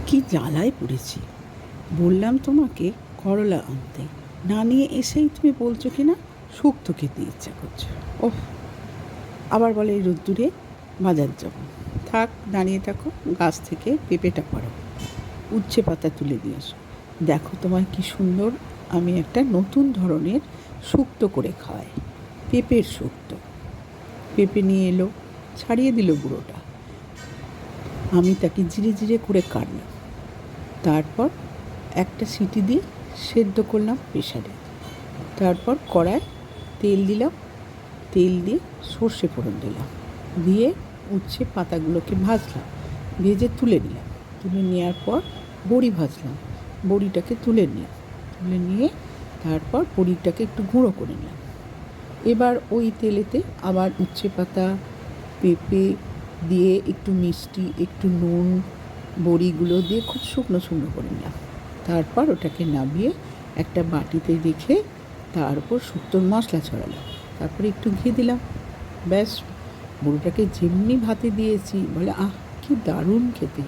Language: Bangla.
কি জ্বালায় পড়েছি। বললাম তোমাকে করলা আনতে, না নিয়ে এসেই তুমি বলছো কি না শুক্তো খেতে ইচ্ছা করছে। ওহ, আবার বলে এই রোদ্দুরে বাজার যাব। থাক, দাঁড়িয়ে থাকো, গাছ থেকে পেঁপেটা পারো, উচ্ছে পাতা তুলে দিয়ে আসো। দেখো তোমায় কি সুন্দর আমি একটা নতুন ধরনের শুক্তো করে খাওয়াই, পেঁপের শুক্তো। পেঁপে নিয়ে এলো, ছাড়িয়ে দিল গুঁড়োটা, আমি তাকে জিরে জিরে করে কাটলাম, তারপর একটা সিটি দিয়ে সেদ্ধ করলাম প্রেশারে। তারপর কড়ায় তেল দিলাম, তেল দিয়ে সর্ষে ফোড়ন দিলাম, দিয়ে উচ্ছে পাতাগুলোকে ভাজলাম, ভেজে তুলে নিলাম। তুলে নেওয়ার পর বড়ি ভাজলাম, বড়িটাকে তুলে নিলাম, তুলে নিয়ে তারপর বড়িটাকে একটু গুঁড়ো করে নিলাম। এবার ওই তেলেতে আবার উচ্ছে পাতা, পেঁপে দিয়ে একটু মিষ্টি, একটু নুন, বড়িগুলো দিয়ে খুব শুকনো শুকনো করে নিলাম। তারপর ওটাকে নামিয়ে একটা বাটিতে রেখে তার উপর শুক্তোর মশলা ছড়ালাম, তারপরে একটু ঘি দিলাম। ব্যাস, বড়িটাকে যেমনি ভাতে দিয়েছি বলে আহ কি দারুণ খেতে।